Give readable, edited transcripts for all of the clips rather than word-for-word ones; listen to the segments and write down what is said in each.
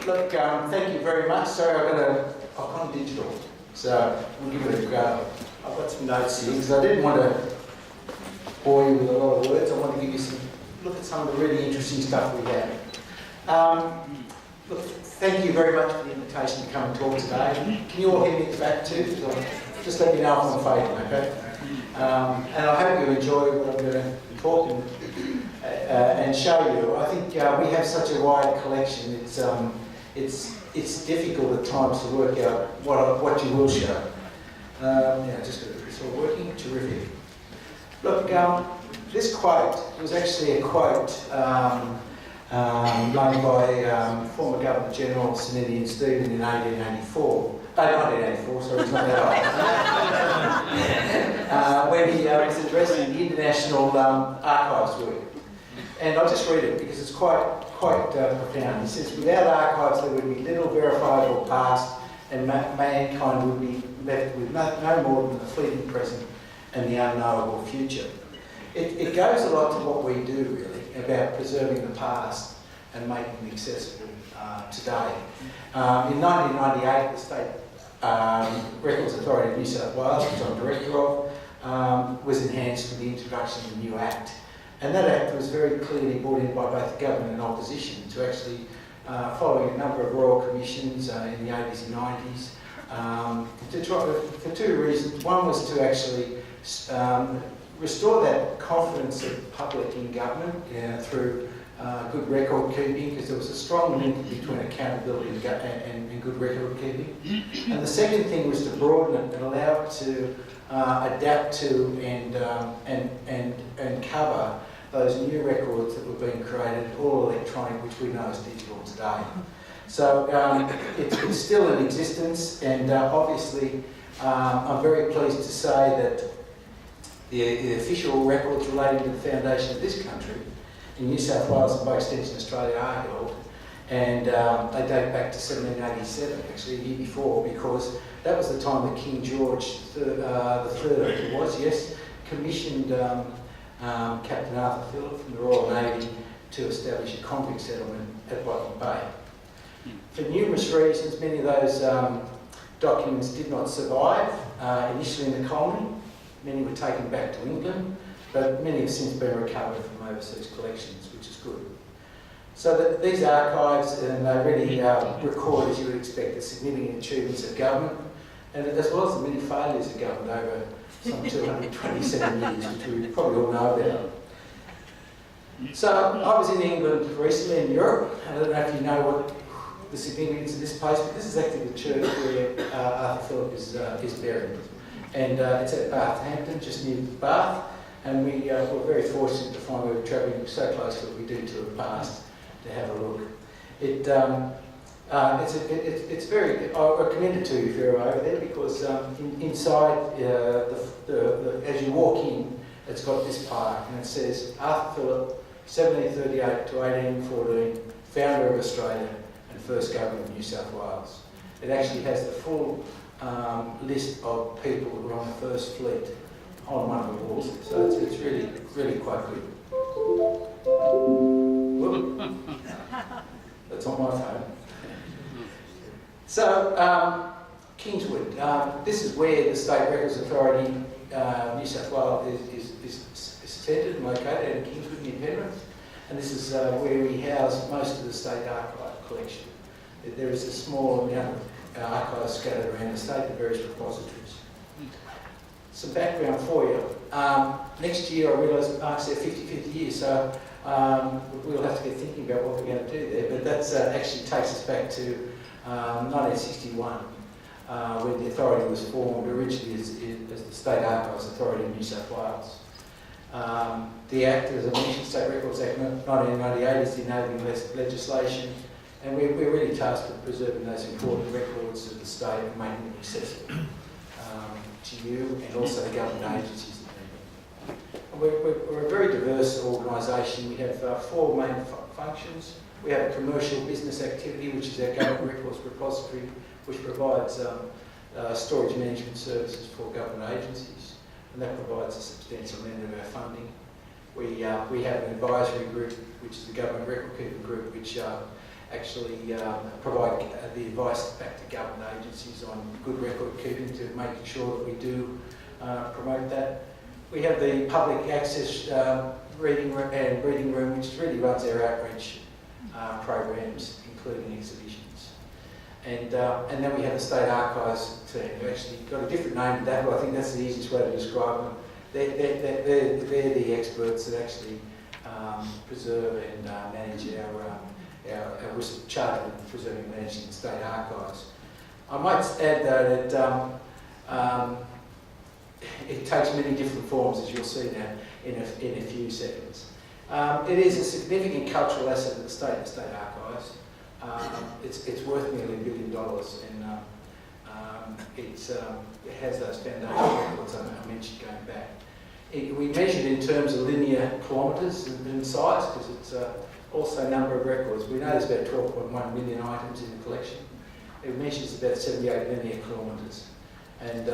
Look, thank you very much. Sorry, I've gone digital, so we'll give it a go. I've got some notes here because I didn't want to bore you with a lot of words. I want to give you look at some of the really interesting stuff we have. Look, thank you very much for the invitation to come and talk today. Can you all hear me at the back too? Just let me know if I'm fading, okay? And I hope you enjoy what I'm going to talk and show you. I think we have such a wide collection. It's difficult at times to work out what you will show. Just got this all working. Terrific. Look, this quote was actually a quote made by former Governor General Sir Ian Stephen in 1984, sorry, it's not that old. When he was addressing the International Archives Week. And I'll just read it because it's quite profound. He says, without archives there would be little verifiable past and mankind would be left with no more than the fleeting present and the unknowable future. It goes a lot to what we do really about preserving the past and making it accessible today. In 1998 the State Records Authority of New South Wales, which I'm director of, was enhanced with the introduction of the new Act. And that Act was very clearly brought in by both the government and opposition to actually, following a number of royal commissions in the 80s and 90s, for two reasons. One was to actually restore that confidence of the public in government through good record keeping, because there was a strong link between accountability and good record keeping. And the second thing was to broaden it and allow it to adapt to and cover those new records that were being created, all electronic, which we know is digital today. So it's still in existence, and obviously I'm very pleased to say that the official records relating to the foundation of this country in New South Wales and by extension Australia are held, and they date back to 1787, actually a year before, because that was the time that King George III, I think it was, yes, commissioned Captain Arthur Phillip from the Royal Navy to establish a convict settlement at Botany Bay. For numerous reasons, many of those documents did not survive initially in the colony. Many were taken back to England, but many have since been recovered from overseas collections, which is good. So that these archives, and they really record, as you would expect, the significant achievements of government, and as well as the many failures of government over some 227 years, which we probably all know about. So I was in England recently, in Europe, and I don't know if you know what the significance of this place, but this is actually the church where Arthur Phillip is buried. And it's at Bathampton, just near Bath, and we were very fortunate to find we were travelling so close to what we do to the past to have a look. It's very, I recommend it to you if you're over there, because inside, as you walk in, it's got this plaque, and it says Arthur Phillip, 1738 to 1814, founder of Australia and first governor of New South Wales. It actually has the full list of people who were on the first fleet on one of the walls, so it's really quite good. That's on my phone. So, Kingswood. This is where the State Records Authority, New South Wales, is centred and located in Kingswood, near Penrith. And this is where we house most of the state archive collection. There is a small amount of archives scattered around the state in various repositories. Some background for you. Next year, I realise it marks their 55th year, so we'll have to get thinking about what we're going to do there. But that actually takes us back to 1961, when the authority was formed originally as the State Archives Authority in New South Wales. The Act, as I mentioned, State Records Act 1998, is the enabling legislation, and we're really tasked with preserving those important records of the state and making them accessible to you and also the government agencies that need them. We're a very diverse organisation. We have four main functions. We have a commercial business activity, which is our government records repository, which provides storage management services for government agencies, and that provides a substantial amount of our funding. We have an advisory group, which is the government record keeping group, which actually provide the advice back to government agencies on good record keeping to making sure that we do promote that. We have the public access reading room, which really runs our outreach programs, including exhibitions. And then we have the State Archives team, who actually got a different name to that, but I think that's the easiest way to describe them. They're the experts that actually preserve and manage our chartered in preserving and managing the State Archives. I might add though that it takes many different forms, as you'll see now in a few seconds. It is a significant cultural asset of the State Archives. It's worth nearly $1 billion, and it has those foundational records I mentioned going back. We measured in terms of linear kilometres in size, because it's also a number of records. We know there's about 12.1 million items in the collection. It measures about 78 linear kilometres, and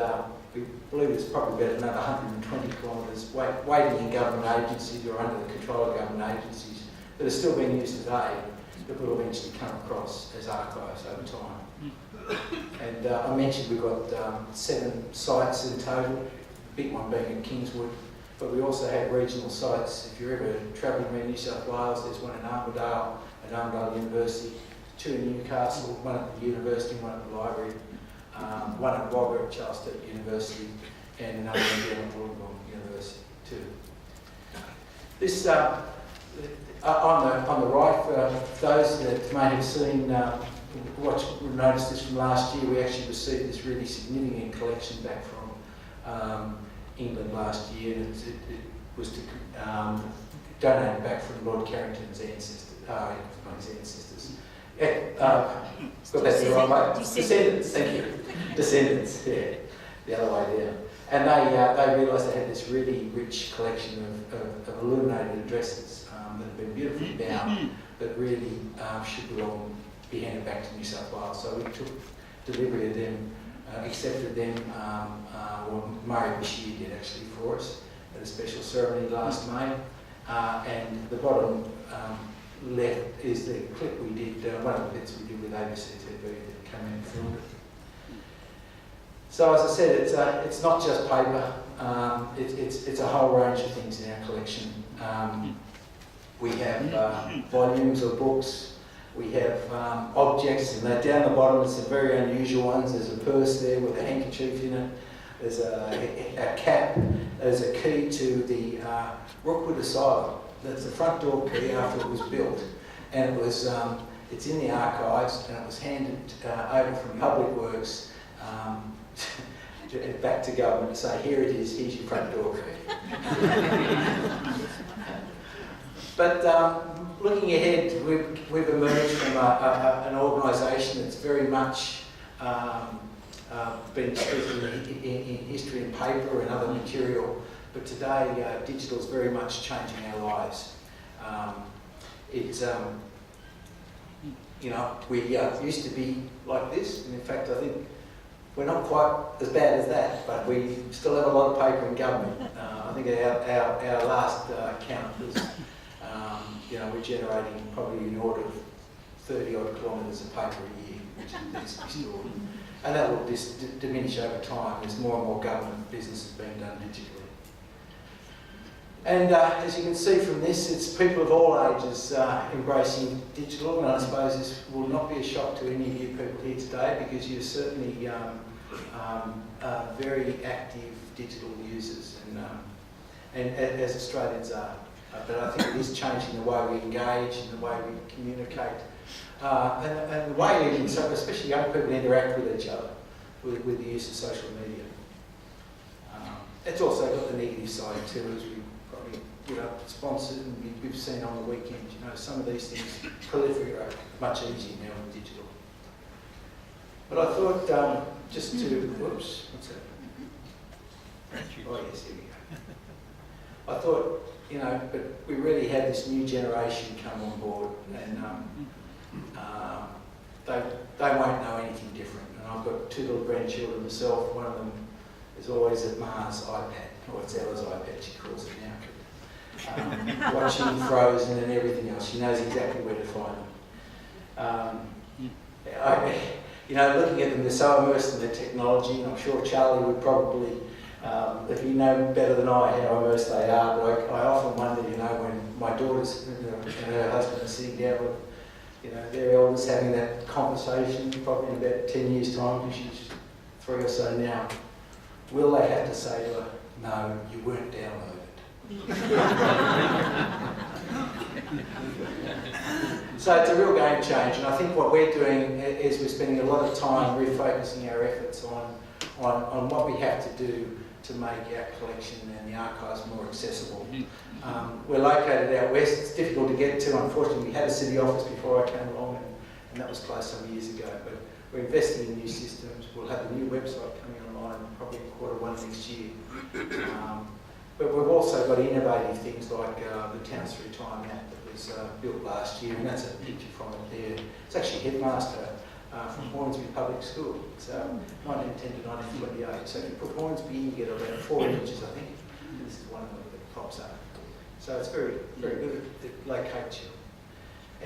we believe it's probably about another 120 kilometres waiting in government agencies or under the control of government agencies that are still being used today, that will eventually come across as archives over time. And I mentioned we've got 7 sites in total, the big one being in Kingswood, but we also have regional sites. If you're ever travelling around New South Wales, there's one in Armidale at Armidale University, 2 in Newcastle, one at the university, one at the library, one at Wagga at Charles State University, and another one down at Wollongong University too. This, on the right, those that may have seen, noticed this from last year, we actually received this really significant collection back from England last year, and it was donated back from Lord Carrington's ancestors, his ancestors. Got that the wrong way? Descendants, thank you. Descendants, yeah, the other way down. And they realised they had this really rich collection of illuminated addresses that have been beautifully bound, but really should belong, be handed back to New South Wales. So we took delivery of them, accepted them, or Murray Bashir did actually for us at a special ceremony last May. And the bottom left is the clip we did, one of the bits we did with ABC TV that came in and filmed it. So as I said, it's not just paper, it's a whole range of things in our collection. We have volumes of books, we have objects, and down the bottom are some very unusual ones. There's a purse there with a handkerchief in it, there's a cap, there's a key to the Rookwood Asylum. That's the front door key after it was built, and it was it's in the archives, and it was handed over from Public Works back to government to say, here it is, here's your front door key. But looking ahead, we've emerged from an organisation that's very much been speaking in history and paper and other material, but today digital is very much changing our lives. We used to be like this, and in fact I think we're not quite as bad as that, but we still have a lot of paper in government. I think our last count was, we're generating probably in the order of 30 odd kilometres of paper a year, which needs to be stored. And that will diminish over time as more and more government business is being done digitally. And as you can see from this, it's people of all ages embracing digital, and I suppose this will not be a shock to any of you people here today, because you're certainly very active digital users, and as Australians are. But I think it is changing the way we engage and the way we communicate, and the way, especially young people, interact with each other with the use of social media. It's also got the negative side too, as we probably sponsored and we've seen on the weekend. Some of these things proliferate much easier now with digital. But I thought just to, whoops, what's that? Oh yes, here we go. I thought, but we really had this new generation come on board, and they won't know anything different. And I've got 2 little grandchildren myself. One of them is always at Ma's iPad, or it's Ella's iPad, she calls it now. Watching Frozen and everything else. She knows exactly where to find them. Looking at them, they're so immersed in the technology, and I'm sure Charlie would probably, if you know better than I how immersed they are, but I often wonder, when my daughters and her husband are sitting down with, their elders having that conversation, probably in about 10 years' time, because she's 3 or so now, will they have to say to her, no, you weren't downloaded? So it's a real game change, and I think what we're doing is we're spending a lot of time refocusing our efforts on what we have to do to make our collection and the archives more accessible. We're located out west. It's difficult to get to. Unfortunately, we had a city office before I came along, and that was closed some years ago. But we're investing in new systems. We'll have a new website coming online probably Q1 next year. But we've also got innovative things like the Towns Through Time app that was built last year, and that's a picture from it there. It's actually Headmaster from Hornsby Public School. So 1910 to 1928. So if you put Hornsby in, you get about 4 images, I think. And this is one of them that pops up. So it's very, very good. It locates you.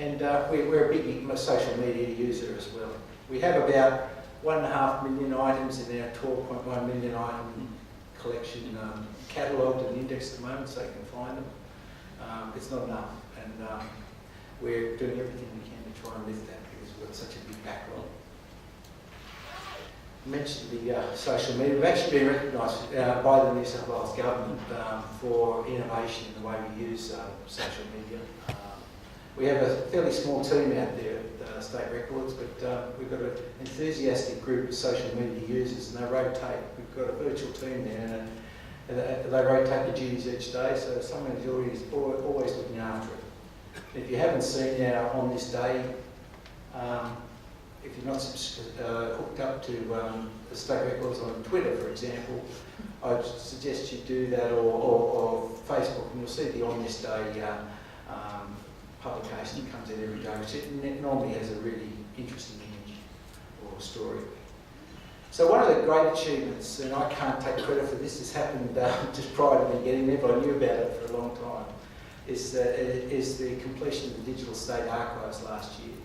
And we're a big social media user as well. We have about 1.5 million items in our 12.1 million item collection catalogued and indexed at the moment, so you can find them. It's not enough, and we're doing everything we can to try and lift that because we've got such a big backlog. I mentioned the social media. We've actually been recognised by the New South Wales government for innovation in the way we use social media. We have a fairly small team out there at State Records, but we've got an enthusiastic group of social media users, and they rotate. We've got a virtual team there, and they rotate the duties each day, so someone is always looking after it. If you haven't seen our On This Day, if you're not hooked up to the State Records on Twitter, for example, I'd suggest you do that, or Facebook, and you'll see the On This Day publication that comes out every day, which it normally has a really interesting image or story. So one of the great achievements, and I can't take credit for this, has happened just prior to me getting there, but I knew about it for a long time, is the completion of the Digital State Archives last year.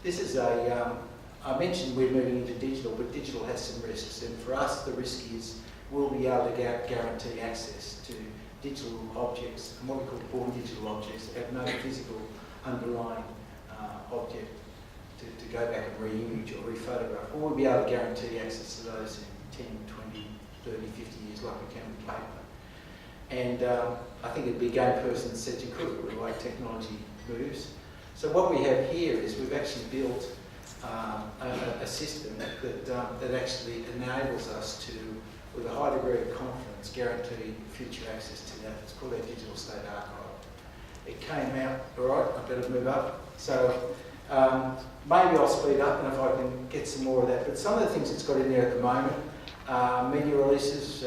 This is I mentioned we're moving into digital, but digital has some risks, and for us the risk is we'll be able to guarantee access to digital objects, and what we call born digital objects, that have no physical underlying object to go back and re-image or re-photograph. Or we'll be able to guarantee access to those in 10, 20, 30, 50 years like we can with paper. And I think it'd be a game person that said you could with the way technology moves. So what we have here is we've actually built a system that actually enables us to, with a high degree of confidence, guarantee future access to that. It's called our Digital State Archive. It came out, all right, I better move up. So maybe I'll speed up and if I can get some more of that. But some of the things it's got in there at the moment, media releases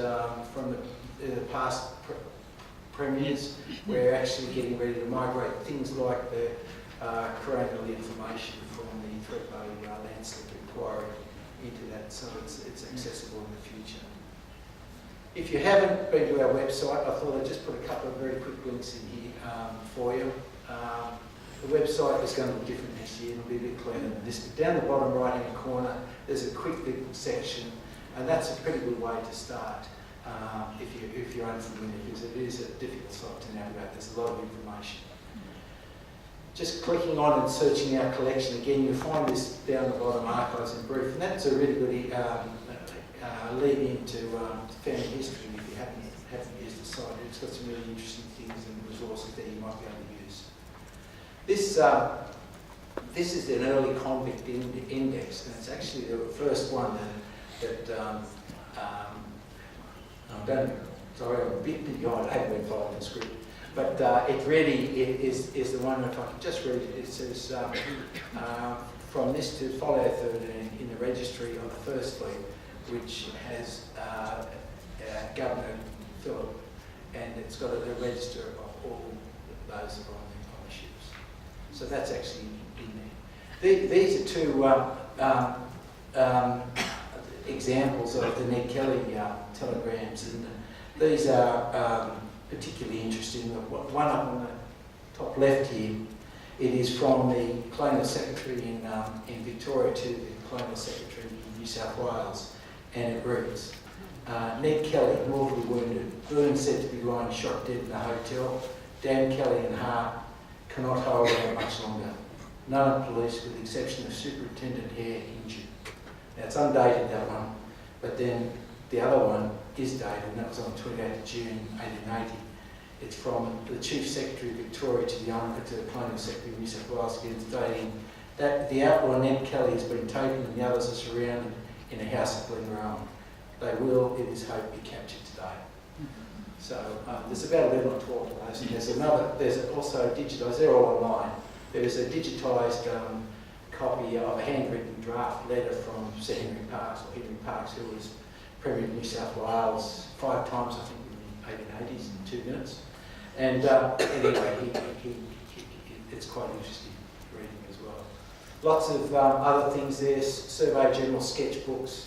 from the past premieres. We're actually getting ready to migrate things like the coronial information from the three-party landslip inquiry into that, so it's accessible in the future. If you haven't been to our website, I thought I'd just put a couple of very quick links in here for you. The website is going to be different next year. It'll be a bit cleaner than this. But down the bottom right-hand corner, there's a quick little section, and that's a pretty good way to start if you're unfamiliar, because it is a difficult site to navigate. There's a lot of information. Just clicking on and searching our collection again, you'll find this down the bottom, Archives in Brief, and that's a really good lead into family history if you haven't used the site. It's got some really interesting things and resources that you might be able to use. This is an early convict index, and it's actually the first one that sorry, I'm a bit behind. I haven't been following the script. But it really is the one, if I can just read it, it says, from this to follow 13 in the registry on the First Fleet, which has Governor Phillip, and it's got a register of all those that are on the ships. So that's actually in there. These are two examples of the Ned Kelly telegrams, and these are particularly interesting. One up on the top left here It is from the Colonial Secretary in Victoria to the Colonial Secretary in New South Wales, and it reads, Ned Kelly, mortally wounded, Byrne said to be lying shot dead in a hotel. Dan Kelly and Hart cannot hold out much longer. None of police, with the exception of Superintendent Hare, injured. Now it's undated, that one, but then the other one is dated, and that was on 28th of June 1880. It's from the Chief Secretary of Victoria to the Colonial Secretary of New South Wales, again stating that the outlaw Ned Kelly has been taken and the others are surrounded in a house at Glenrowan. They will, it is hoped, be captured today. So there's about 11 or 12 of those. And there's also digitised, they're all online. There's a digitised copy of a handwritten draft letter from Sir Henry Parkes, who was Premier of New South Wales 5 times, I think, in the 1880s, in 2 minutes. And anyway, it's quite interesting reading as well. Lots of other things there, Survey General sketchbooks,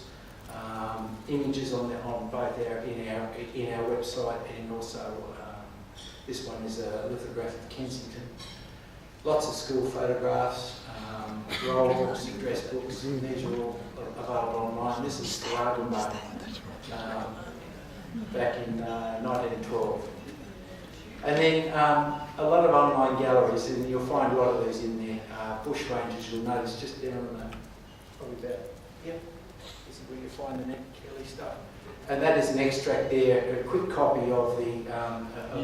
images on both in our website, and also this one is a lithograph of Kensington. Lots of school photographs, roll books, dress books, these are all available online. This is Stragan back in 1912. And then a lot of online galleries, and you'll find a lot of these in there. Bushrangers, you'll notice just down on the, probably about here, this is where you find the Ned Kelly stuff. And that is an extract there, a quick copy of the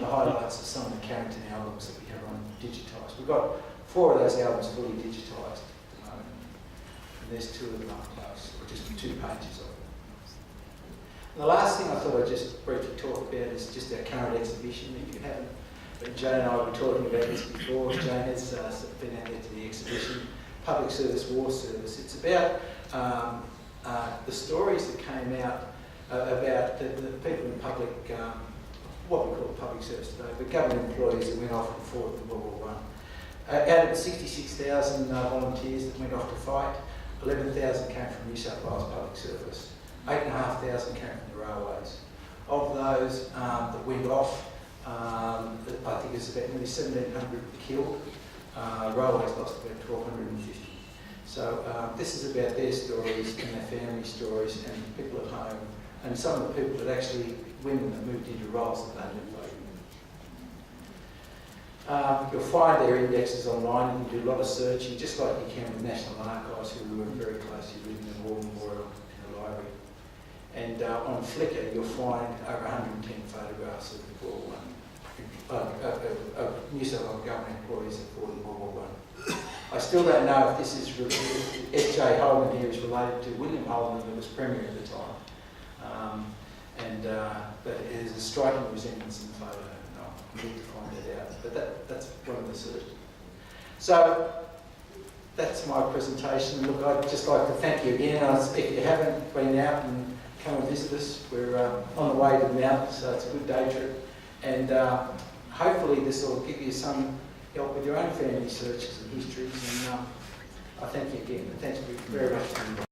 highlights of some of the Carrington albums that we have on digitised. We've got 4 of those albums fully digitised at the moment. And there's 2 of them up close, or just 2 pages of them. And the last thing I thought I'd just briefly talk about is just our current exhibition. If you haven't, but Jane and I were talking about this before. Jane has been out there to the exhibition, Public Service, War Service. It's about the stories that came out about the people in public, what we call public service today, but government employees that went off and fought in World War I. Out of the 66,000 volunteers that went off to fight, 11,000 came from New South Wales Public Service. 8,500 came from the railways. Of those that went off, I think it's about nearly 1,700 killed. Railways lost about 1,250. So this is about their stories and their family stories and people at home, and some of the people that actually, women that moved into roles that they didn't play. You'll find their indexes online. You can do a lot of searching, just like you can with National Archives, who we work very closely with in the War Memorial in the library. And on Flickr, you'll find over 110 photographs of the World War of New South Wales government employees that fought in World War I. I still don't know if this is S.J. Holden here is related to William Holden, who was Premier at the time. But it is a striking resemblance in the photo. I need to find that out. But that's one of the searches. So that's my presentation. Look, I'd just like to thank you again. If you haven't been out and come and visit us, we're on the way to the mountains, so it's a good day trip. And hopefully this will give you some help with your own family searches and histories. And I thank you again. Thanks very much.